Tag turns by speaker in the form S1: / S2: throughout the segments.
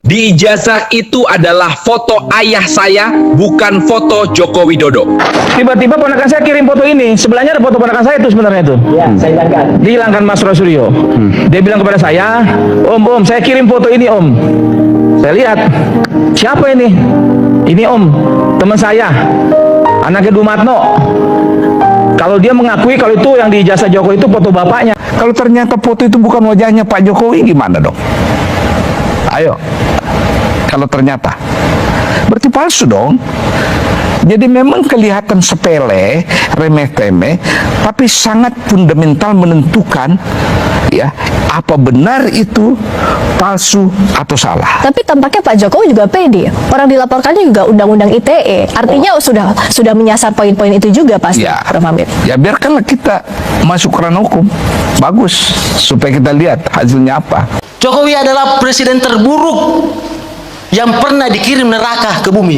S1: Di ijazah itu adalah foto ayah saya, bukan foto Joko Widodo.
S2: Tiba-tiba ponakan saya kirim foto ini. Sebelahnya ada foto ponakan saya itu sebenarnya itu.
S3: Ya, saya hilangkan.
S2: Dihilangkan Mas Rosuryo. Dia bilang kepada saya, Om, saya kirim foto ini Om. Saya lihat, siapa ini? Ini Om, teman saya, anaknya Dumatno. Kalau dia mengakui kalau itu yang di ijazah Jokowi itu foto bapaknya.
S4: Kalau ternyata foto itu bukan wajahnya Pak Jokowi, gimana dong? Ayo, kalau ternyata berarti palsu dong. Jadi memang kelihatan sepele, remeh-temeh, tapi sangat fundamental menentukan ya apa benar itu palsu atau salah.
S5: Tapi tampaknya Pak Jokowi juga pede. Orang dilaporkannya juga undang-undang ITE. Artinya sudah menyasar poin-poin itu juga pasti,
S4: Ya,
S5: Prof. Hamid.
S4: ya biarkanlah kita masuk ke ranah hukum. Bagus, supaya kita lihat hasilnya apa.
S3: Jokowi adalah presiden terburuk yang pernah dikirim neraka ke bumi.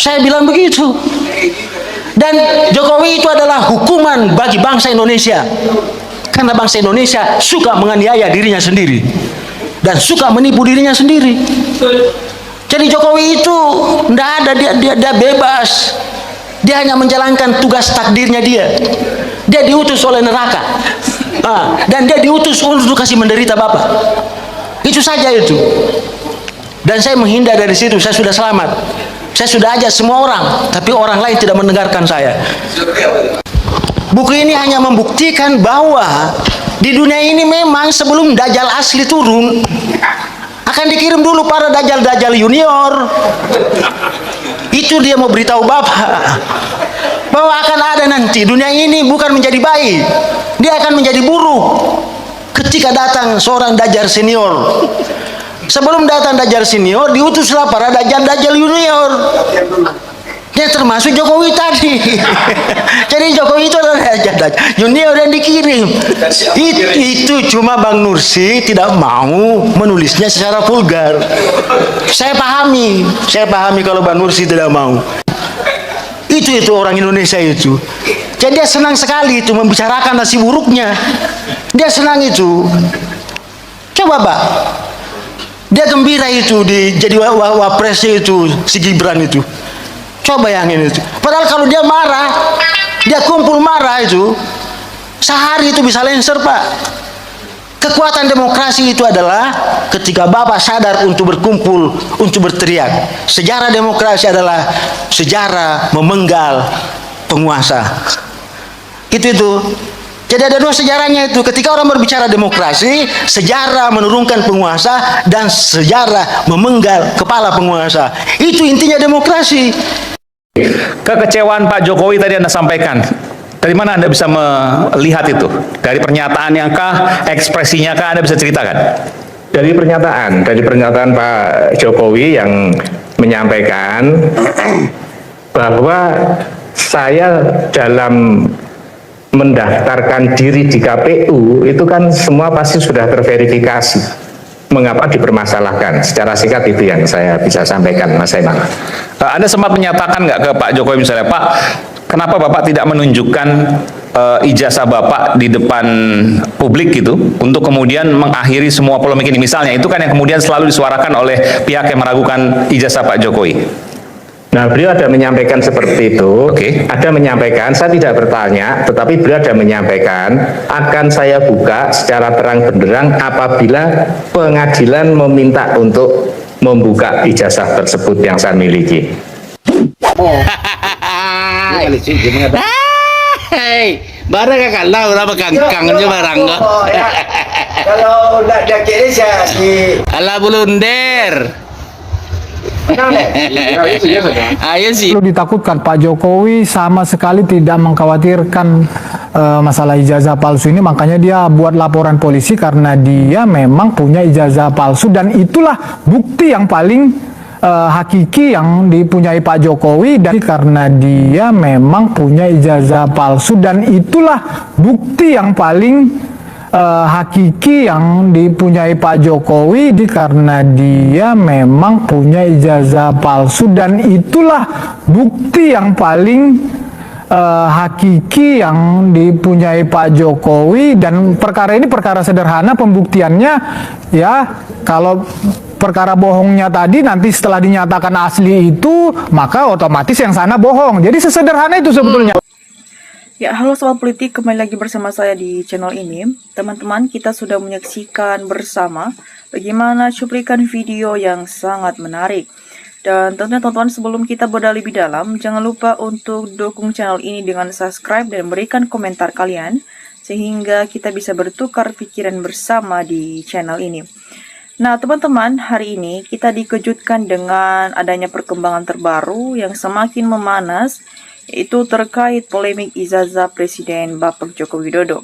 S3: Saya bilang begitu. Dan Jokowi itu adalah hukuman bagi bangsa Indonesia. Karena bangsa Indonesia suka menganiaya dirinya sendiri dan suka menipu dirinya sendiri. Jadi Jokowi itu tidak ada, dia bebas. Dia hanya menjalankan tugas takdirnya dia. Dia diutus oleh neraka. Dan dia diutus untuk kasih menderita Bapak. Itu saja itu. Dan saya menghindar dari situ. Saya sudah selamat. Saya sudah ajak semua orang, tapi orang lain tidak mendengarkan saya. Buku ini hanya membuktikan bahwa di dunia ini memang sebelum Dajjal asli turun akan dikirim dulu para Dajjal junior. Itu dia mau beritahu Bapak bahwa akan ada nanti dunia ini bukan menjadi baik, dia akan menjadi buruk ketika datang seorang Dajjal senior. Sebelum datang Dajjal senior, diutuslah para Dajjal junior. Dia termasuk Jokowi tadi. Jadi Jokowi itu adalah Dajjal junior yang dikirim. Itu cuma Bang Nursi tidak mau menulisnya secara vulgar. Saya pahami kalau Bang Nursi tidak mau. Itu orang Indonesia itu. Jadi dia senang sekali itu membicarakan nasib buruknya. Dia senang itu. Coba Pak. Dia gembira itu jadi wapresnya itu si Gibran itu. Coba yang ini itu. Padahal kalau dia marah, dia kumpul marah itu, sehari itu bisa lenser Pak. Kekuatan demokrasi itu adalah ketika Bapak sadar untuk berkumpul, untuk berteriak. Sejarah demokrasi adalah sejarah memenggal penguasa. Itu. Jadi ada dua sejarahnya itu. Ketika orang berbicara demokrasi, sejarah menurunkan penguasa dan sejarah memenggal kepala penguasa. Itu intinya demokrasi.
S1: Kekecewaan Pak Jokowi tadi Anda sampaikan. Dari mana Anda bisa melihat itu? Dari pernyataannya kah, ekspresinya kah, Anda bisa ceritakan?
S6: Dari pernyataan Pak Jokowi yang menyampaikan bahwa saya dalam mendaftarkan diri di KPU itu kan semua pasti sudah terverifikasi. Mengapa dipermasalahkan? Secara singkat itu yang saya bisa sampaikan, Mas Emang.
S1: Anda sempat menyatakan nggak ke Pak Jokowi misalnya, Pak, kenapa Bapak tidak menunjukkan ijazah Bapak di depan publik gitu, untuk kemudian mengakhiri semua polemik ini? Misalnya, itu kan yang kemudian selalu disuarakan oleh pihak yang meragukan ijazah Pak Jokowi.
S6: Nah, beliau ada menyampaikan seperti itu. Ada menyampaikan, saya tidak bertanya, tetapi beliau ada menyampaikan, akan saya buka secara terang benderang apabila pengadilan meminta untuk membuka ijazah tersebut yang saya miliki.
S7: Barang kakak lah orang kangennya barang kok.
S3: Kalau tidak ada kiri saya
S7: Alah bulunder. Ayo sih.
S8: Perlu ditakutkan, Pak Jokowi sama sekali tidak mengkhawatirkan masalah ijazah palsu ini, makanya dia buat laporan polisi karena dia memang punya ijazah palsu dan itulah bukti yang paling hakiki yang dipunyai Pak Jokowi, dan karena dia memang punya ijazah palsu dan itulah bukti yang paling hakiki yang dipunyai Pak Jokowi, karena dia memang punya ijazah palsu dan itulah bukti yang paling hakiki yang dipunyai Pak Jokowi, dan perkara ini perkara sederhana pembuktiannya ya. Kalau perkara bohongnya tadi nanti setelah dinyatakan asli itu, maka otomatis yang sana bohong. Jadi sesederhana itu sebetulnya.
S9: Ya, halo Sobat Politik, kembali lagi bersama saya di channel ini. Teman-teman, kita sudah menyaksikan bersama bagaimana cuplikan video yang sangat menarik. Dan tentunya teman-teman, sebelum kita berdalih lebih dalam, jangan lupa untuk dukung channel ini dengan subscribe dan berikan komentar kalian, sehingga kita bisa bertukar pikiran bersama di channel ini. Nah teman-teman, hari ini kita dikejutkan dengan adanya perkembangan terbaru yang semakin memanas, yaitu terkait polemik ijazah Presiden Bapak Joko Widodo.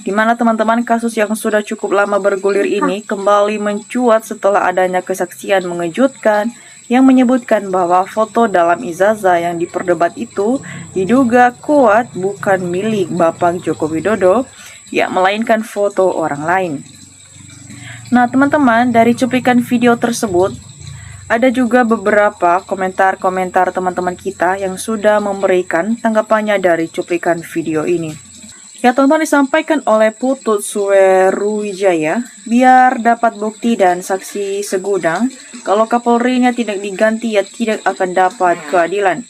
S9: Di mana teman-teman, kasus yang sudah cukup lama bergulir ini kembali mencuat setelah adanya kesaksian mengejutkan yang menyebutkan bahwa foto dalam ijazah yang diperdebat itu diduga kuat bukan milik Bapak Joko Widodo, ya melainkan foto orang lain. Nah teman-teman, dari cuplikan video tersebut ada juga beberapa komentar-komentar teman-teman kita yang sudah memberikan tanggapannya dari cuplikan video ini. Ya teman-teman, disampaikan oleh Putut Suweruwijaya, biar dapat bukti dan saksi segudang, kalau Kapolri-nya tidak diganti ya tidak akan dapat keadilan.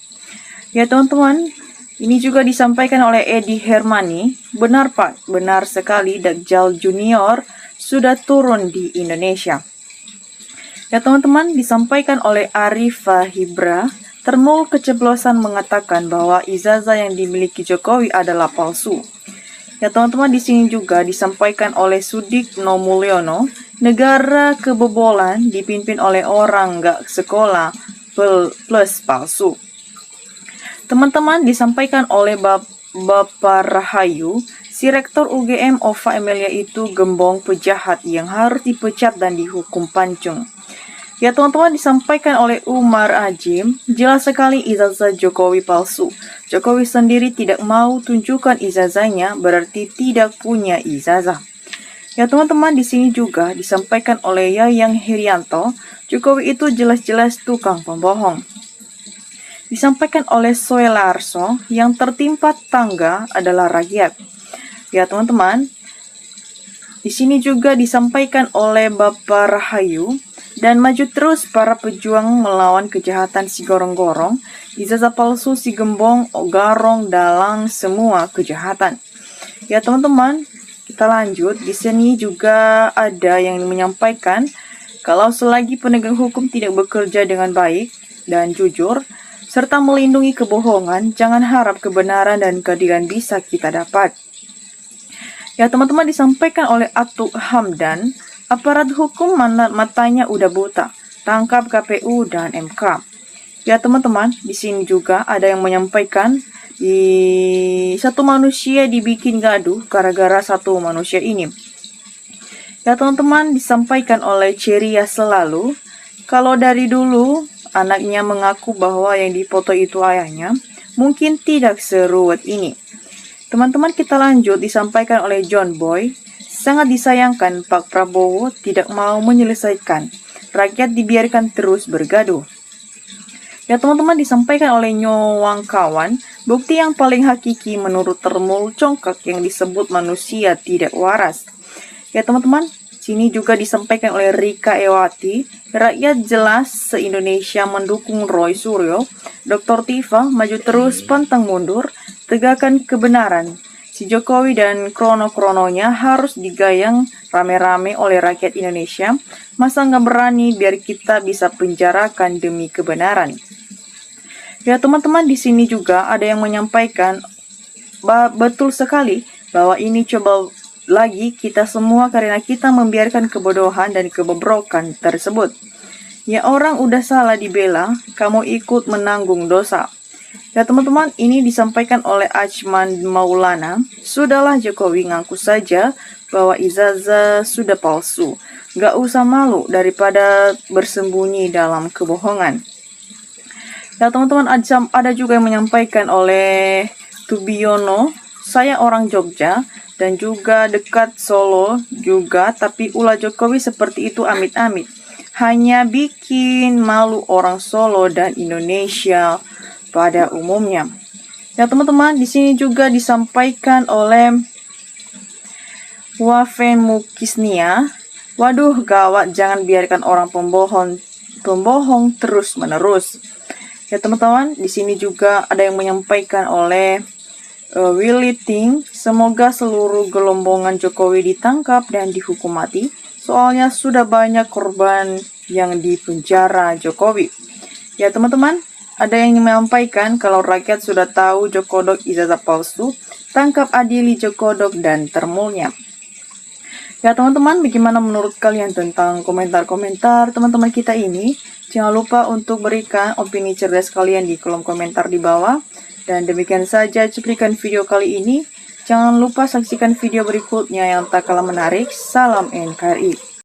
S9: Ya teman-teman, ini juga disampaikan oleh Edi Hermani, benar Pak, benar sekali Dajjal Junior sudah turun di Indonesia. Ya teman-teman, disampaikan oleh Arif Fahibra, Termul Keceplosan mengatakan bahwa ijazah yang dimiliki Jokowi adalah palsu. Ya teman-teman, di sini juga disampaikan oleh Sudikno Mulyono, negara kebobolan dipimpin oleh orang nggak sekolah plus palsu. Teman-teman, disampaikan oleh Bapak Rahayu, si Rektor UGM Ova Emilia itu gembong pejahat yang harus dipecat dan dihukum pancung. Ya teman-teman, disampaikan oleh Umar Ajim, jelas sekali ijazah Jokowi palsu. Jokowi sendiri tidak mau tunjukkan ijazahnya, berarti tidak punya ijazah. Ya teman-teman, di sini juga disampaikan oleh Yayang Herianto, Jokowi itu jelas-jelas tukang pembohong. Disampaikan oleh Soelarso, yang tertimpa tangga adalah rakyat. Ya teman-teman, di sini juga disampaikan oleh Bapak Rahayu, dan maju terus para pejuang melawan kejahatan si gorong-gorong, ijazah palsu si gembong, garong dalang semua kejahatan. Ya teman-teman, kita lanjut. Di sini juga ada yang menyampaikan kalau selagi penegak hukum tidak bekerja dengan baik dan jujur, serta melindungi kebohongan, jangan harap kebenaran dan keadilan bisa kita dapat. Ya teman-teman, disampaikan oleh Atuk Hamdan, aparat hukum matanya udah buta, tangkap KPU dan MK. Ya teman-teman, di sini juga ada yang menyampaikan di satu manusia dibikin gaduh gara-gara satu manusia ini. Ya teman-teman, disampaikan oleh Ceria selalu, kalau dari dulu anaknya mengaku bahwa yang dipoto itu ayahnya, mungkin tidak seruwet ini. Teman-teman, kita lanjut. Disampaikan oleh John Boy, sangat disayangkan Pak Prabowo tidak mau menyelesaikan. Rakyat dibiarkan terus bergaduh. Ya teman-teman, disampaikan oleh Nyowang Kawan, bukti yang paling hakiki menurut Termul Congkak yang disebut manusia tidak waras. Ya teman-teman, sini juga disampaikan oleh Rika Ewati, rakyat jelas se-Indonesia mendukung Roy Suryo, Dr. Tifa maju terus pantang mundur, tegakkan kebenaran. Si Jokowi dan krono-krononya harus digayang rame-rame oleh rakyat Indonesia. Masa nggak berani biar kita bisa penjarakan demi kebenaran. Ya teman-teman, di sini juga ada yang menyampaikan betul sekali bahwa ini coba lagi kita semua karena kita membiarkan kebodohan dan kebobrokan tersebut. Ya orang udah salah dibela, kamu ikut menanggung dosa. Ya teman-teman, ini disampaikan oleh Ajman Maulana. Sudahlah Jokowi, ngaku saja bahwa ijazah sudah palsu. Gak usah malu daripada bersembunyi dalam kebohongan. Ya teman-teman, ada juga yang menyampaikan oleh Tubiono, saya orang Jogja dan juga dekat Solo juga, tapi ulah Jokowi seperti itu amit-amit. Hanya bikin malu orang Solo dan Indonesia pada umumnya. Ya teman-teman, di sini juga disampaikan oleh Wafen Mukisnia. Waduh, gawat, jangan biarkan orang pembohong terus-menerus. Ya teman-teman, di sini juga ada yang menyampaikan oleh Willy Ting, semoga seluruh gelombongan Jokowi ditangkap dan dihukum mati. Soalnya sudah banyak korban yang dipenjara Jokowi. Ya teman-teman, ada yang menyampaikan kalau rakyat sudah tahu Jokodok ijazah palsu, tangkap adili Jokodok dan termulnya. Ya teman-teman, bagaimana menurut kalian tentang komentar-komentar teman-teman kita ini? Jangan lupa untuk berikan opini cerdas kalian di kolom komentar di bawah. Dan demikian saja cuplikan video kali ini. Jangan lupa saksikan video berikutnya yang tak kalah menarik. Salam NKRI.